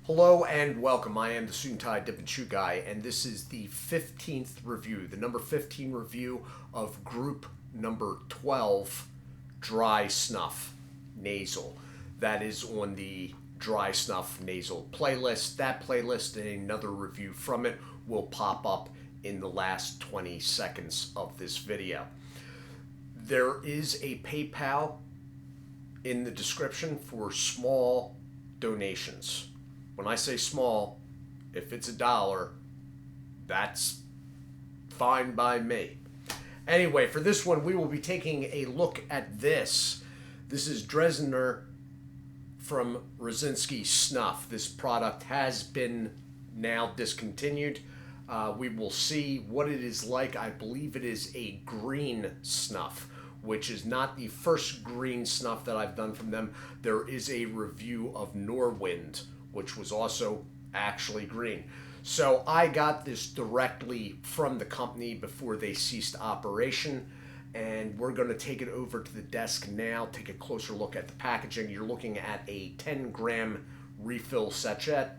Hello and welcome. I am the Suit&Tie Dip&ChewGuy, and this is the 15th review, the number 15 review of group number 12, Dry Snuff Nasal. That is on the Dry Snuff Nasal playlist. That playlist and another review from it will pop up in the last 20 seconds of this video. There is a PayPal in the description for small donations. When I say small, if it's $1, that's fine by me. Anyway, for this one, we will be taking a look at this. This is Driesener from Rosinski Snuff. This product has been now discontinued. We will see what it is like. I believe it is a green snuff, which is not the first green snuff that I've done from them. There is a review of Norwind, which was also actually green. So I got this directly from the company before they ceased operation, and we're going to take it over to the desk now, take a closer look at the packaging. You're looking at a 10-gram refill sachet.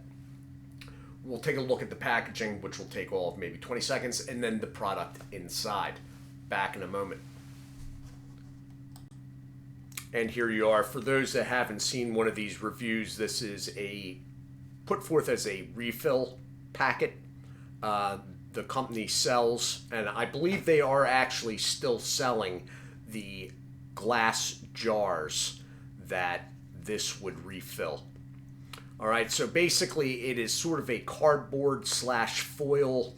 We'll take a look at the packaging, which will take all of maybe 20 seconds, and then the product inside. Back in a moment. And here you are. For those that haven't seen one of these reviews, this is put forth as a refill packet. The company sells, and I believe they are actually still selling the glass jars that this would refill. All right, so basically it is sort of a cardboard / foil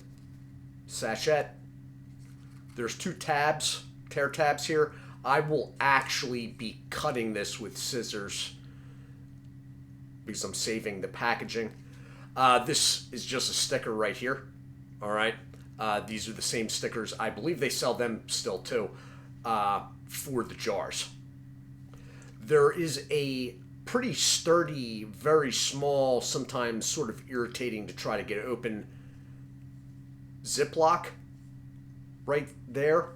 sachet. There's two tabs, tear tabs here. I will actually be cutting this with scissors because I'm saving the packaging. This is just a sticker right here. All right. These are the same stickers. I believe they sell them still too for the jars. There is a pretty sturdy, very small, sometimes sort of irritating to try to get open Ziploc right there.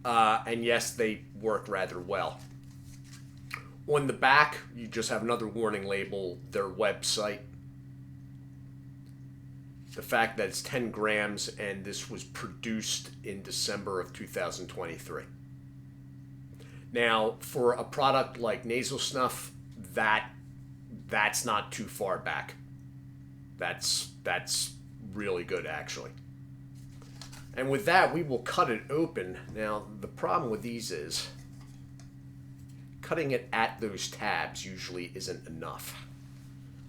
And yes, they work rather well. On the back, you just have another warning label, their website. The fact that it's 10 grams and this was produced in December of 2023. Now, for a product like nasal snuff, that's not too far back. That's really good, actually. And with that, we will cut it open. Now, the problem with these is cutting it at those tabs usually isn't enough,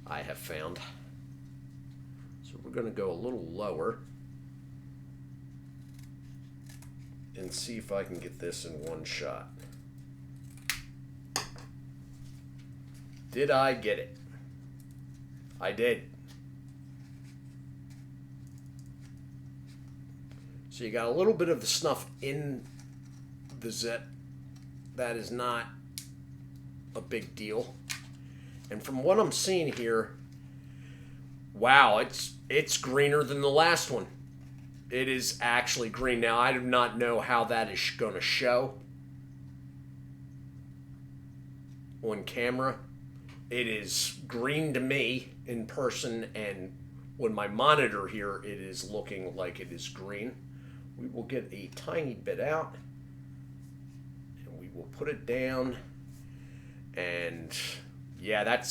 I have found. So we're going to go a little lower and see if I can get this in one shot. Did I get it? I did. So you got a little bit of the snuff in the zip. That is not a big deal. And from what I'm seeing here, wow, it's greener than the last one. It is actually green. Now, I do not know how that is going to show on camera. It is green to me in person, and on my monitor here, it is looking like it is green. We will get a tiny bit out, and we will put it down, and yeah,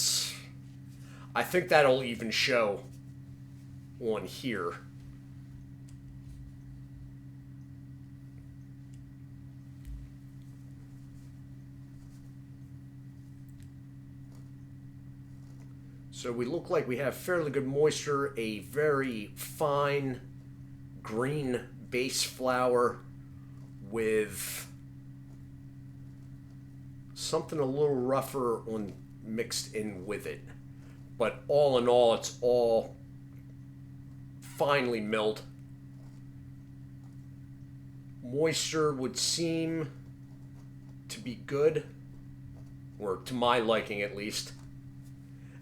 I think that'll even show on here. So we look like we have fairly good moisture, a very fine green base flower with something a little rougher on mixed in with it. But all in all, it's all finely milled. Moisture would seem to be good, or to my liking at least.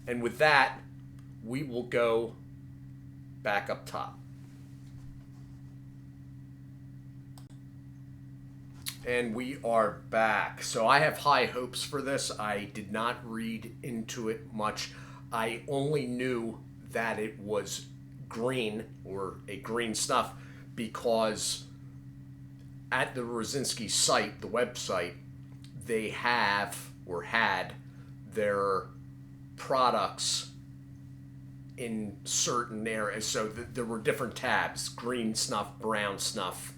And with that, we will go back up top. And we are back. So I have high hopes for this. I did not read into it much. I only knew that it was green or a green snuff because at the Rosinski site, the website, they have or had their products in certain areas. So there were different tabs: green snuff, brown snuff,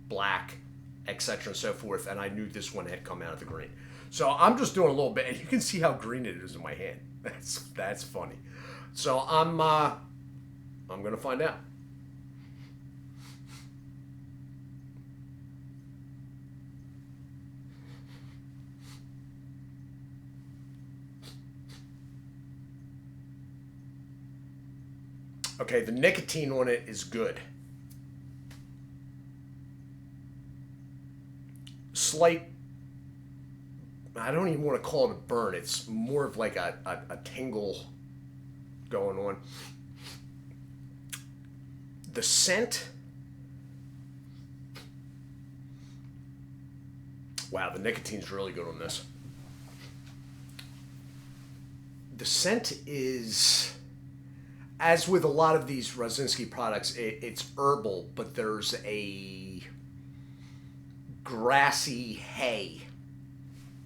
black, etc. and so forth. And I knew this one had come out of the green. So I'm just doing a little bit, and you can see how green it is in my hand. That's funny. So I'm gonna find out. Okay, the nicotine on it is good. Slight, I don't even want to call it a burn. It's more of like a tingle going on. The scent, wow, the nicotine's really good on this. The scent is, as with a lot of these Rosinski products, it's herbal, but there's a grassy hay.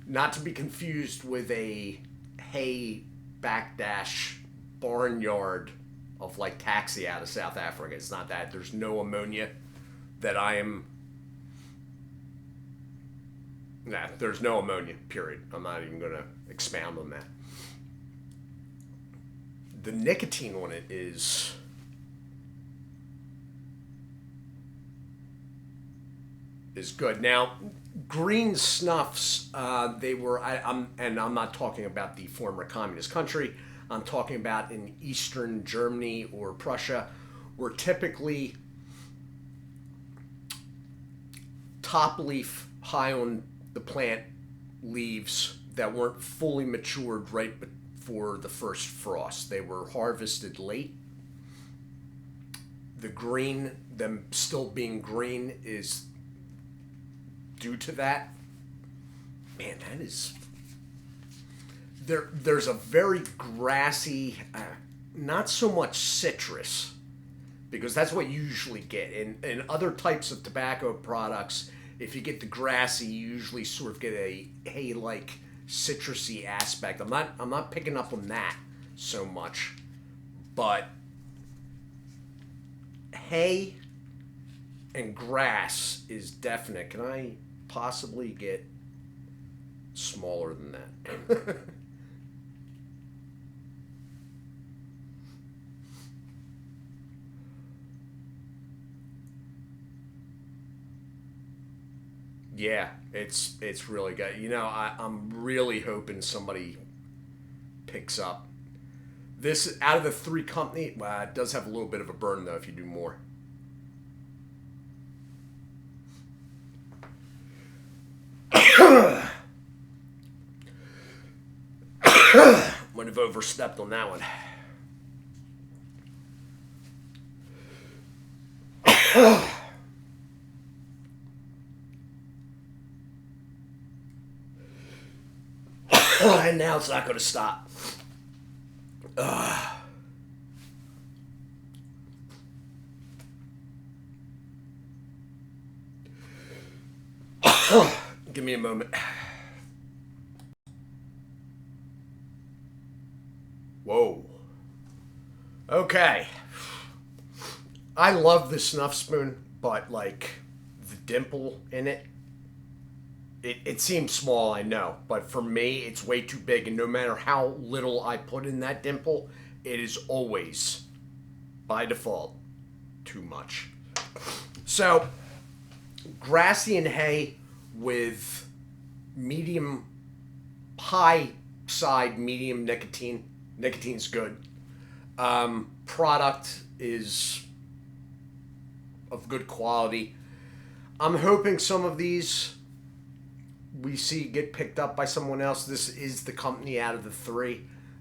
Not to be confused with a hay backdash barnyard of like taxi out of South Africa. It's not that. There's no ammonia that I am... Nah, there's no ammonia, period. I'm not even going to expound on that. The nicotine on it is good. Now, green snuffs, they were, I'm not talking about the former communist country. I'm talking about in Eastern Germany or Prussia, were typically top leaf, high on the plant leaves that weren't fully matured right before the first frost. They were harvested late. The green, them still being green, is due to that. Man, that is... There's a very grassy, not so much citrus, because that's what you usually get. In other types of tobacco products, if you get the grassy, you usually sort of get a hay-like citrusy aspect. I'm not picking up on that so much, but hay and grass is definite. Can I possibly get smaller than that? Yeah, it's really good. You know, I'm really hoping somebody picks up this out of the three company. Well, it does have a little bit of a burn though if you do more. Might have overstepped on that one. And now it's not going to stop. Give me a moment. Whoa. Okay. I love the snuff spoon, but like the dimple in it, it seems small, I know, but for me, it's way too big. And no matter how little I put in that dimple, it is always, by default, too much. So, grassy and hay with medium, high side, medium nicotine. Nicotine's good. Product is of good quality. I'm hoping some of these we see get picked up by someone else. This is the company out of the three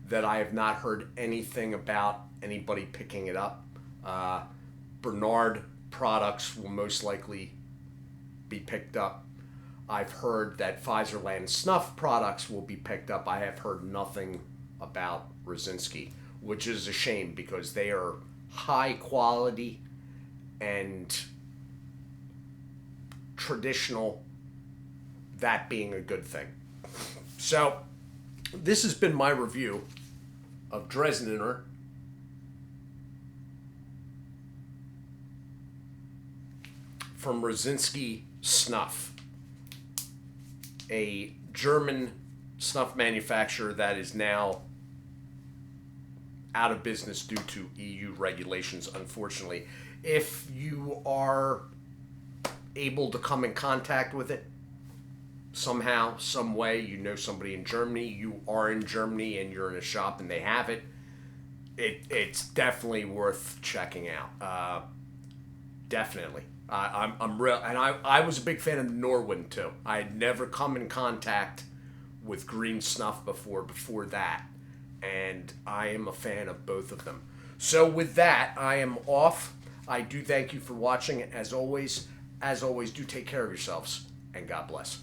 that I have not heard anything about anybody picking it up. Bernard products will most likely be picked up. I've heard that Pfizerland Snuff products will be picked up. I have heard nothing about Rosinski, which is a shame because they are high quality and traditional, that being a good thing. So, this has been my review of Driesener from Rosinski Snuff, a German snuff manufacturer that is now out of business due to EU regulations, unfortunately. If you are able to come in contact with it somehow, some way, you know somebody in Germany, you are in Germany and you're in a shop and they have it, it's definitely worth checking out. Definitely. I'm real, and I was a big fan of Norwin too. I had never come in contact with green snuff before that, and I am a fan of both of them. So with that, I am off. I do thank you for watching. As always, do take care of yourselves, and God bless.